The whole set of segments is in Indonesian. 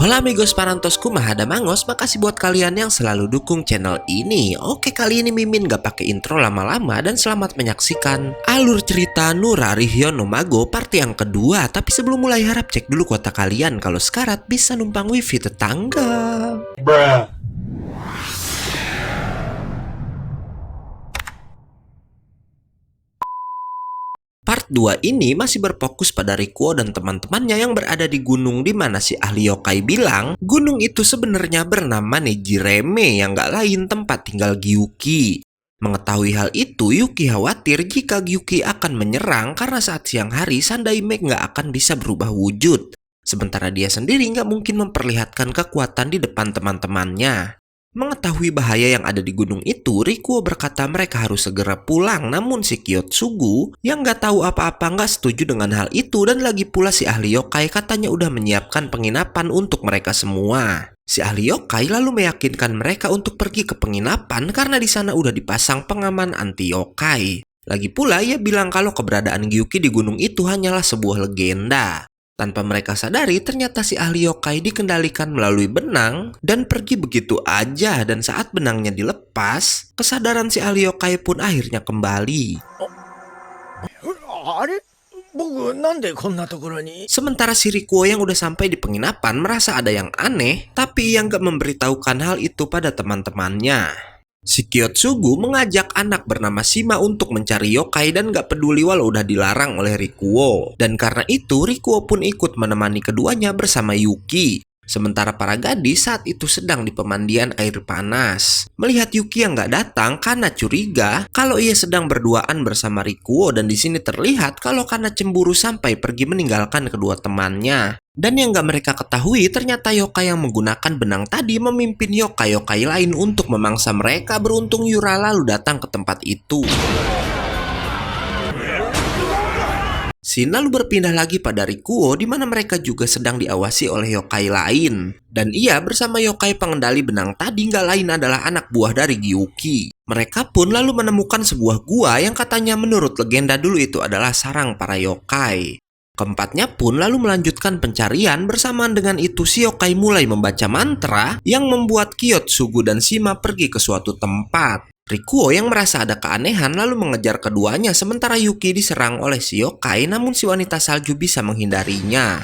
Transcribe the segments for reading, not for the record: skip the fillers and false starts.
Hola amigos parantosku, Mahada Mangos, makasih buat kalian yang selalu dukung channel ini. Oke, kali ini Mimin gak pakai intro lama-lama dan selamat menyaksikan alur cerita Nurari Hyono Mago part yang kedua. Tapi sebelum mulai harap cek dulu kuota kalian kalau sekarat bisa numpang wifi tetangga. Bruh. Part 2 ini masih berfokus pada Rikuo dan teman-temannya yang berada di gunung di mana si ahli yokai bilang gunung itu sebenarnya bernama Nejireme yang gak lain tempat tinggal Gyuki. Mengetahui hal itu, Yuki khawatir jika Gyuki akan menyerang karena saat siang hari Sandaime gak akan bisa berubah wujud. Sementara dia sendiri gak mungkin memperlihatkan kekuatan di depan teman-temannya. Mengetahui bahaya yang ada di gunung itu, Rikuo berkata mereka harus segera pulang. Namun si Kyotsugu yang gak tahu apa-apa gak setuju dengan hal itu. Dan lagi pula si ahli yokai katanya udah menyiapkan penginapan untuk mereka semua. Si ahli yokai lalu meyakinkan mereka untuk pergi ke penginapan karena di sana udah dipasang pengaman anti yokai. Lagi pula ia bilang kalau keberadaan Gyuki di gunung itu hanyalah sebuah legenda. Tanpa mereka sadari, ternyata si ahli yokai dikendalikan melalui benang dan pergi begitu aja. Dan saat benangnya dilepas, kesadaran si ahli yokai pun akhirnya kembali. Sementara si Rikuo yang udah sampai di penginapan merasa ada yang aneh, tapi ia nggak memberitahukan hal itu pada teman-temannya. Si Kyotsugu mengajak anak bernama Shima untuk mencari yokai dan gak peduli walau udah dilarang oleh Rikuo. Dan karena itu Rikuo pun ikut menemani keduanya bersama Yuki. Sementara para gadis saat itu sedang di pemandian air panas. Melihat Yuki yang gak datang, Kana curiga kalau ia sedang berduaan bersama Rikuo. Dan di sini terlihat kalau Kana cemburu sampai pergi meninggalkan kedua temannya. Dan yang gak mereka ketahui, ternyata yokai yang menggunakan benang tadi memimpin yokai-yokai lain untuk memangsa mereka. Beruntung Yura lalu datang ke tempat itu. Scene lalu berpindah lagi pada Rikuo di mana mereka juga sedang diawasi oleh yokai lain. Dan ia bersama yokai pengendali benang tadi gak lain adalah anak buah dari Gyuki. Mereka pun lalu menemukan sebuah gua yang katanya menurut legenda dulu itu adalah sarang para yokai. Keempatnya pun lalu melanjutkan pencarian. Bersamaan dengan itu si yokai mulai membaca mantra yang membuat Kyotsugu dan Shima pergi ke suatu tempat. Rikuo yang merasa ada keanehan lalu mengejar keduanya sementara Yuki diserang oleh si yokai namun si wanita salju bisa menghindarinya.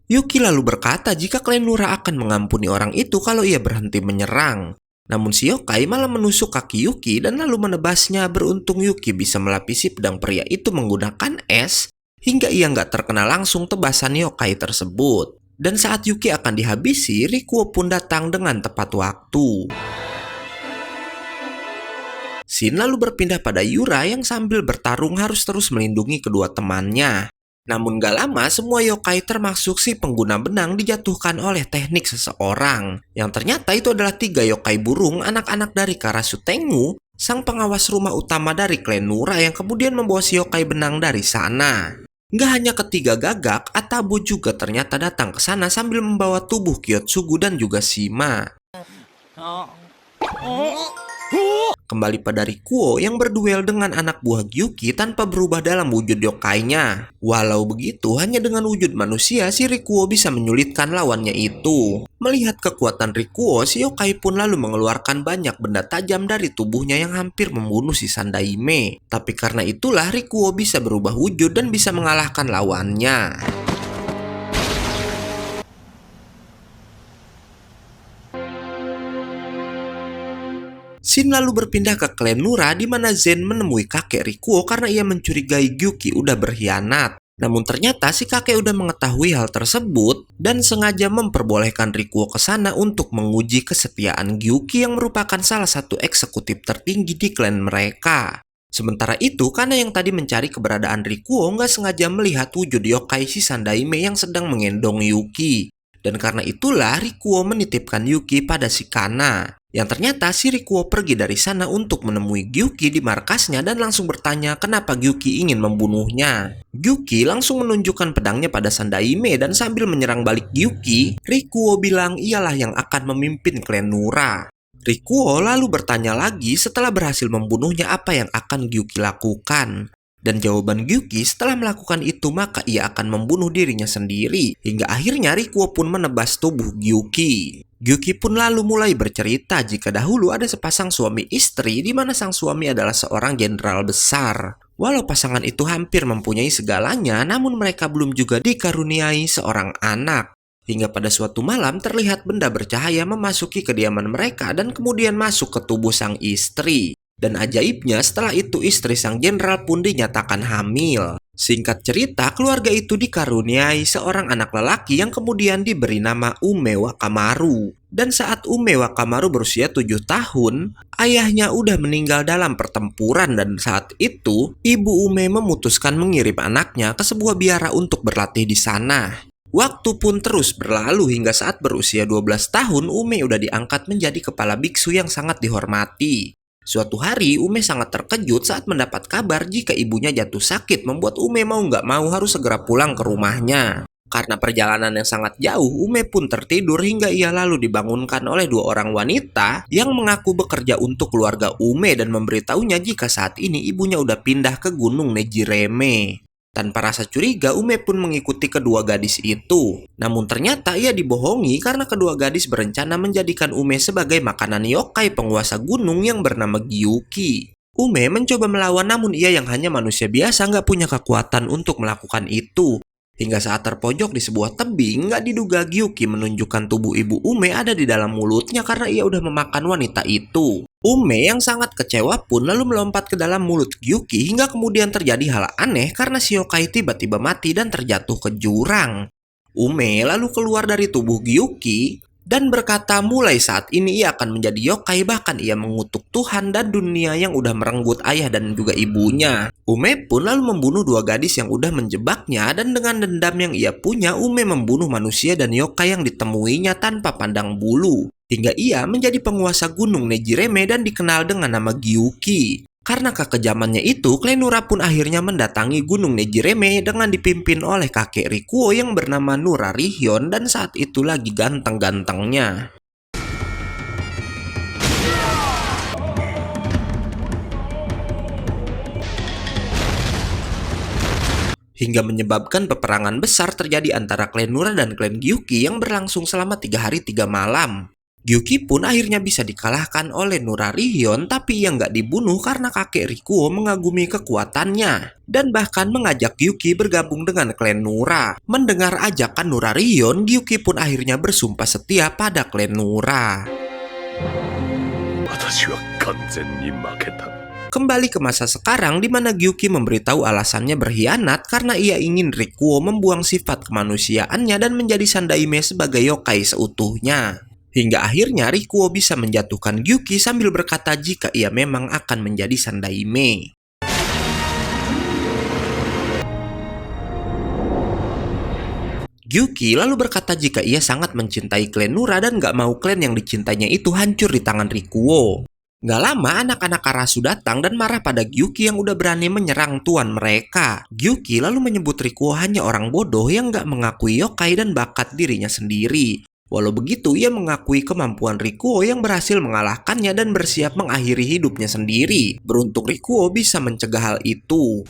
Yuki lalu berkata jika klan Nura akan mengampuni orang itu kalau ia berhenti menyerang. Namun si yokai malah menusuk kaki Yuki dan lalu menebasnya. Beruntung Yuki bisa melapisi pedang pria itu menggunakan es hingga ia nggak terkena langsung tebasan yokai tersebut. Dan saat Yuki akan dihabisi, Rikuo pun datang dengan tepat waktu. Scene lalu berpindah pada Yura yang sambil bertarung harus terus melindungi kedua temannya. Namun gak lama semua yokai termasuk si pengguna benang dijatuhkan oleh teknik seseorang. Yang ternyata itu adalah 3 yokai burung anak-anak dari Karasu Tengu, sang pengawas rumah utama dari klan Nura yang kemudian membawa si yokai benang dari sana. Gak hanya ketiga gagak, Atabu juga ternyata datang ke sana sambil membawa tubuh Kyotsugu dan juga Shima. Kembali pada Rikuo yang berduel dengan anak buah Gyuki tanpa berubah dalam wujud yokainya. Walau begitu, hanya dengan wujud manusia si Rikuo bisa menyulitkan lawannya itu. Melihat kekuatan Rikuo, si yokai pun lalu mengeluarkan banyak benda tajam dari tubuhnya yang hampir membunuh si Sandaime. Tapi karena itulah Rikuo bisa berubah wujud dan bisa mengalahkan lawannya. Scene lalu berpindah ke klan Nura di mana Zen menemui kakek Rikuo karena ia mencurigai Gyuki udah berkhianat. Namun ternyata si kakek udah mengetahui hal tersebut dan sengaja memperbolehkan Rikuo ke sana untuk menguji kesetiaan Gyuki yang merupakan salah satu eksekutif tertinggi di klan mereka. Sementara itu, karena yang tadi mencari keberadaan Rikuo nggak sengaja melihat wujud yokai si Sandaime yang sedang mengendong Yuki. Dan karena itulah Rikuo menitipkan Yuki pada si Kana. Yang ternyata si Rikuo pergi dari sana untuk menemui Gyuki di markasnya dan langsung bertanya kenapa Gyuki ingin membunuhnya. Gyuki langsung menunjukkan pedangnya pada Sandaime dan sambil menyerang balik Gyuki, Rikuo bilang ialah yang akan memimpin klan Nura. Rikuo lalu bertanya lagi setelah berhasil membunuhnya apa yang akan Gyuki lakukan. Dan jawaban Gyuki setelah melakukan itu maka ia akan membunuh dirinya sendiri. Hingga akhirnya Rikuo pun menebas tubuh Gyuki. Gyuki pun lalu mulai bercerita jika dahulu ada sepasang suami istri di mana sang suami adalah seorang jenderal besar. Walau pasangan itu hampir mempunyai segalanya, namun mereka belum juga dikaruniai seorang anak. Hingga pada suatu malam terlihat benda bercahaya memasuki kediaman mereka dan kemudian masuk ke tubuh sang istri. Dan ajaibnya setelah itu istri sang jenderal pun dinyatakan hamil. Singkat cerita, keluarga itu dikaruniai seorang anak lelaki yang kemudian diberi nama Ume Wakamaru. Dan saat Ume Wakamaru berusia 7 tahun, ayahnya udah meninggal dalam pertempuran dan saat itu, ibu Ume memutuskan mengirim anaknya ke sebuah biara untuk berlatih di sana. Waktu pun terus berlalu hingga saat berusia 12 tahun, Ume udah diangkat menjadi kepala biksu yang sangat dihormati. Suatu hari, Ume sangat terkejut saat mendapat kabar jika ibunya jatuh sakit membuat Ume mau nggak mau harus segera pulang ke rumahnya. Karena perjalanan yang sangat jauh, Ume pun tertidur hingga ia lalu dibangunkan oleh 2 orang wanita yang mengaku bekerja untuk keluarga Ume dan memberitahunya jika saat ini ibunya udah pindah ke Gunung Nejireme. Tanpa rasa curiga, Ume pun mengikuti kedua gadis itu. Namun ternyata ia dibohongi karena kedua gadis berencana menjadikan Ume sebagai makanan yokai penguasa gunung yang bernama Gyuki. Ume mencoba melawan namun ia yang hanya manusia biasa nggak punya kekuatan untuk melakukan itu. Hingga saat terpojok di sebuah tebing, nggak diduga Gyuki menunjukkan tubuh ibu Ume ada di dalam mulutnya karena ia udah memakan wanita itu. Ume yang sangat kecewa pun lalu melompat ke dalam mulut Gyuki hingga kemudian terjadi hal aneh karena si yokai tiba-tiba mati dan terjatuh ke jurang. Ume lalu keluar dari tubuh Gyuki dan berkata mulai saat ini ia akan menjadi yokai, bahkan ia mengutuk Tuhan dan dunia yang udah merenggut ayah dan juga ibunya. Ume pun lalu membunuh 2 gadis yang udah menjebaknya dan dengan dendam yang ia punya, Ume membunuh manusia dan yokai yang ditemuinya tanpa pandang bulu. Hingga ia menjadi penguasa gunung Nejireme dan dikenal dengan nama Gyuki. Karena kekejamannya itu, klan Nura pun akhirnya mendatangi gunung Nejireme dengan dipimpin oleh kakek Rikuo yang bernama Nurarihyun dan saat itu lagi ganteng-gantengnya. Hingga menyebabkan peperangan besar terjadi antara klan Nura dan klan Gyuki yang berlangsung selama 3 hari 3 malam. Gyuki pun akhirnya bisa dikalahkan oleh Nurarihyun, tapi ia nggak dibunuh karena kakek Rikuo mengagumi kekuatannya dan bahkan mengajak Gyuki bergabung dengan klan Nura. Mendengar ajakan Nurarihyun, Gyuki pun akhirnya bersumpah setia pada klan Nura. Kembali ke masa sekarang di mana Gyuki memberitahu alasannya berkhianat karena ia ingin Rikuo membuang sifat kemanusiaannya dan menjadi Sandaime sebagai yokai seutuhnya. Hingga akhirnya Rikuo bisa menjatuhkan Gyuki sambil berkata jika ia memang akan menjadi Sandaime. Gyuki lalu berkata jika ia sangat mencintai klan Nura dan gak mau klan yang dicintainya itu hancur di tangan Rikuo. Gak lama anak-anak Karasu datang dan marah pada Gyuki yang udah berani menyerang tuan mereka. Gyuki lalu menyebut Rikuo hanya orang bodoh yang gak mengakui yokai dan bakat dirinya sendiri. Walau begitu, ia mengakui kemampuan Rikuo yang berhasil mengalahkannya dan bersiap mengakhiri hidupnya sendiri. Beruntung Rikuo bisa mencegah hal itu.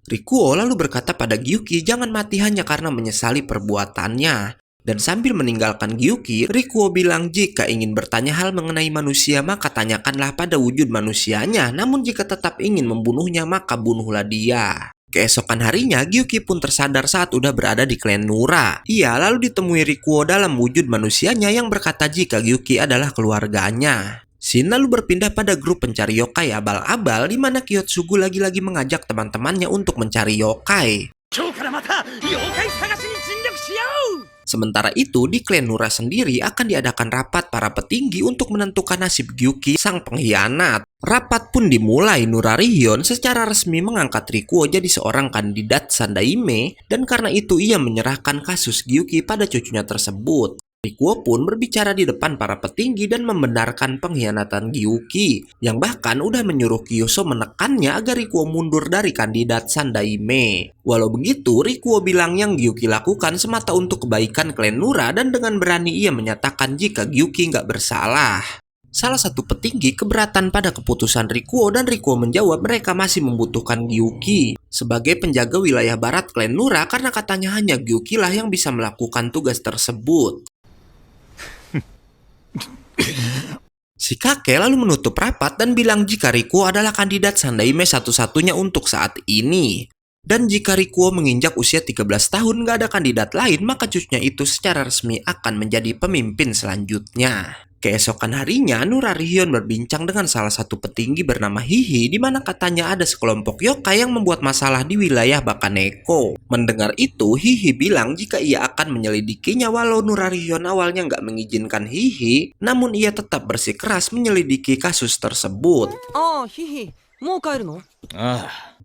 Rikuo lalu berkata pada Gyuki jangan mati hanya karena menyesali perbuatannya. Dan sambil meninggalkan Gyuki, Rikuo bilang jika ingin bertanya hal mengenai manusia maka tanyakanlah pada wujud manusianya. Namun jika tetap ingin membunuhnya maka bunuhlah dia. Keesokan harinya, Gyuki pun tersadar saat udah berada di klan Nura. Ia lalu ditemui Rikuo dalam wujud manusianya yang berkata jika Gyuki adalah keluarganya. Shin lalu berpindah pada grup pencari yokai abal-abal di mana Kyotsugu lagi-lagi mengajak teman-temannya untuk mencari yokai. Sementara itu, di klan Nura sendiri akan diadakan rapat para petinggi untuk menentukan nasib Gyuki, sang pengkhianat. Rapat pun dimulai. Nurarihyun secara resmi mengangkat Rikuo jadi seorang kandidat Sandaime dan karena itu ia menyerahkan kasus Gyuki pada cucunya tersebut. Rikuo pun berbicara di depan para petinggi dan membenarkan pengkhianatan Gyuki, yang bahkan udah menyuruh Kyuso menekannya agar Rikuo mundur dari kandidat Sandaime. Walau begitu, Rikuo bilang yang Gyuki lakukan semata untuk kebaikan klan Nura dan dengan berani ia menyatakan jika Gyuki nggak bersalah. Salah satu petinggi keberatan pada keputusan Rikuo dan Rikuo menjawab mereka masih membutuhkan Gyuki sebagai penjaga wilayah barat klan Nura karena katanya hanya Gyuki lah yang bisa melakukan tugas tersebut. Si kakek lalu menutup rapat dan bilang jika Rikuo adalah kandidat Sandaime satu-satunya untuk saat ini. Dan jika Rikuo menginjak usia 13 tahun gak ada kandidat lain, maka cucunya itu secara resmi akan menjadi pemimpin selanjutnya. Keesokan harinya, Nurarihyun berbincang dengan salah satu petinggi bernama Hihi, di mana katanya ada sekelompok yokai yang membuat masalah di wilayah Bakaneko. Mendengar itu, Hihi bilang jika ia akan menyelidikinya walau Nurarihyun awalnya nggak mengizinkan Hihi, namun ia tetap bersikeras menyelidiki kasus tersebut. Ah, Hihi, mau kaeru no?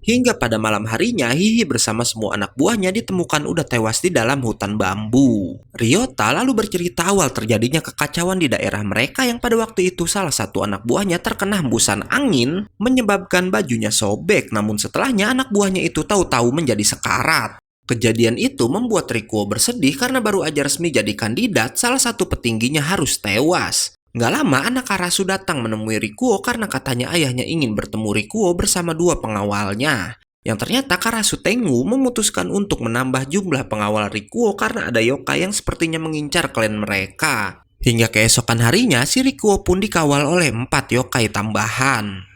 Hingga pada malam harinya, Hihi bersama semua anak buahnya ditemukan udah tewas di dalam hutan bambu. Ryota lalu bercerita awal terjadinya kekacauan di daerah mereka yang pada waktu itu salah satu anak buahnya terkena hembusan angin menyebabkan bajunya sobek, namun setelahnya anak buahnya itu tahu-tahu menjadi sekarat. Kejadian itu membuat Rikuo bersedih karena baru aja resmi jadi kandidat, salah satu petingginya harus tewas. Nggak lama anak Karasu datang menemui Rikuo karena katanya ayahnya ingin bertemu Rikuo bersama dua pengawalnya. Yang ternyata Karasu Tengu memutuskan untuk menambah jumlah pengawal Rikuo karena ada yokai yang sepertinya mengincar klan mereka. Hingga keesokan harinya si Rikuo pun dikawal oleh 4 yokai tambahan.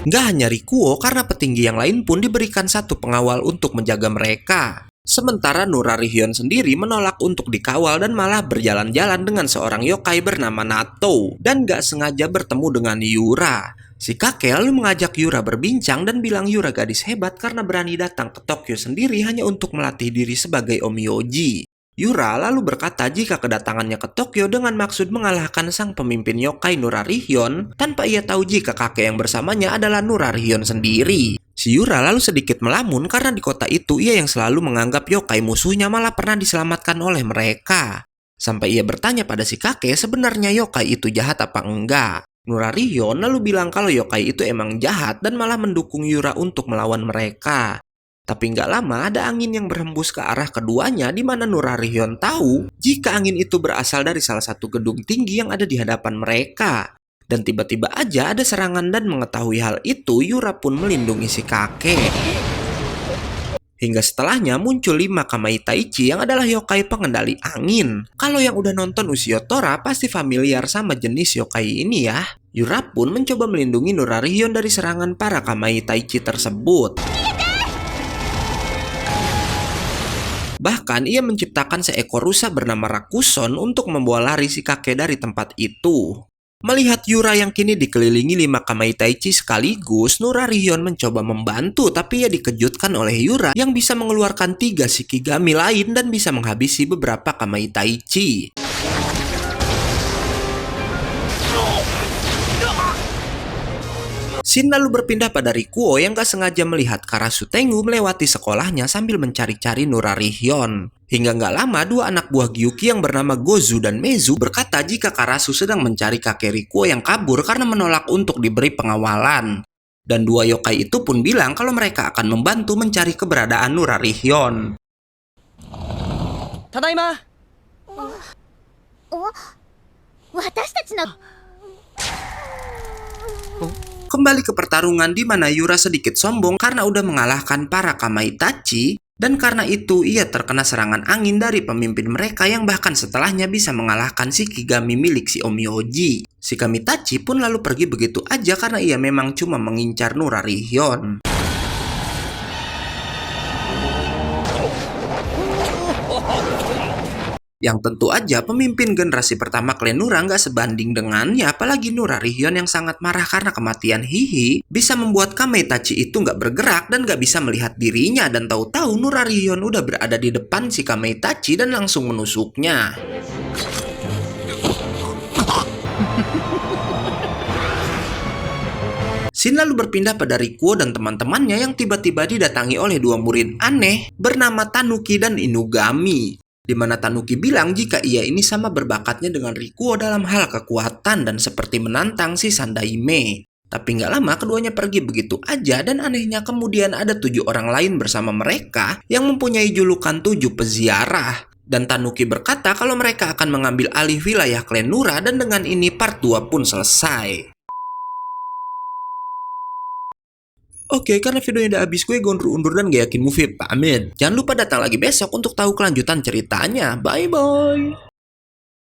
Nggak hanya Rikuo, karena petinggi yang lain pun diberikan satu pengawal untuk menjaga mereka. Sementara Nurarihyun sendiri menolak untuk dikawal dan malah berjalan-jalan dengan seorang yokai bernama Nato dan gak sengaja bertemu dengan Yura. Si kakek lalu mengajak Yura berbincang dan bilang Yura gadis hebat karena berani datang ke Tokyo sendiri hanya untuk melatih diri sebagai Omyoji. Yura lalu berkata jika kedatangannya ke Tokyo dengan maksud mengalahkan sang pemimpin yokai Nurarihyun tanpa ia tahu jika kakek yang bersamanya adalah Nurarihyun sendiri. Si Yura lalu sedikit melamun karena di kota itu ia yang selalu menganggap yokai musuhnya malah pernah diselamatkan oleh mereka. Sampai ia bertanya pada si kakek sebenarnya yokai itu jahat apa enggak. Nurarihyun lalu bilang kalau yokai itu emang jahat dan malah mendukung Yura untuk melawan mereka. Tapi nggak lama ada angin yang berhembus ke arah keduanya di mana Nurarihyun tahu jika angin itu berasal dari salah satu gedung tinggi yang ada di hadapan mereka. Dan tiba-tiba aja ada serangan dan mengetahui hal itu Yura pun melindungi si kakek. Hingga setelahnya muncul 5 Kamai Taichi yang adalah yokai pengendali angin. Kalau yang udah nonton Uchiyotora pasti familiar sama jenis yokai ini ya. Yura pun mencoba melindungi Nurarihyun dari serangan para Kamai Taichi tersebut. Bahkan ia menciptakan seekor rusa bernama Rakuson untuk membawa lari si kakek dari tempat itu. Melihat Yura yang kini dikelilingi 5 Kamai Taichi sekaligus, Nurarihyun mencoba membantu tapi ia dikejutkan oleh Yura yang bisa mengeluarkan 3 Shikigami lain dan bisa menghabisi beberapa Kamai Taichi. Scene lalu berpindah pada Rikuo yang gak sengaja melihat Karasu Tengu melewati sekolahnya sambil mencari-cari Nurarihyun. Hingga gak lama 2 anak buah Gyuki yang bernama Gozu dan Mezu berkata jika Karasu sedang mencari kakek Rikuo yang kabur karena menolak untuk diberi pengawalan. Dan 2 yokai itu pun bilang kalau mereka akan membantu mencari keberadaan Nurarihyun. Tadaima. Kembali ke pertarungan di mana Yura sedikit sombong karena udah mengalahkan para Kamai Taichi dan karena itu ia terkena serangan angin dari pemimpin mereka yang bahkan setelahnya bisa mengalahkan Shikigami milik si Omyoji. Si Kamitachi pun lalu pergi begitu aja karena ia memang cuma mengincar Nurarihyun. Yang tentu aja pemimpin generasi pertama klan Nura nggak sebanding dengannya, apalagi Nurarihyun yang sangat marah karena kematian Hihi bisa membuat Kamitachi itu nggak bergerak dan nggak bisa melihat dirinya, dan tahu-tahu Nurarihyun udah berada di depan si Kamitachi dan langsung menusuknya. Scene lalu berpindah pada Rikuo dan teman-temannya yang tiba-tiba didatangi oleh 2 murid aneh bernama Tanuki dan Inugami. Di mana Tanuki bilang jika ia ini sama berbakatnya dengan Rikuo dalam hal kekuatan dan seperti menantang si Sandaime. Tapi nggak lama keduanya pergi begitu aja dan anehnya kemudian ada 7 orang lain bersama mereka yang mempunyai julukan 7 peziarah. Dan Tanuki berkata kalau mereka akan mengambil alih wilayah klan Nura dan dengan ini part 2 pun selesai. Oke, karena videonya udah habis, gue undur dan gak yakin movie pamit. Jangan lupa datang lagi besok untuk tahu kelanjutan ceritanya. Bye-bye.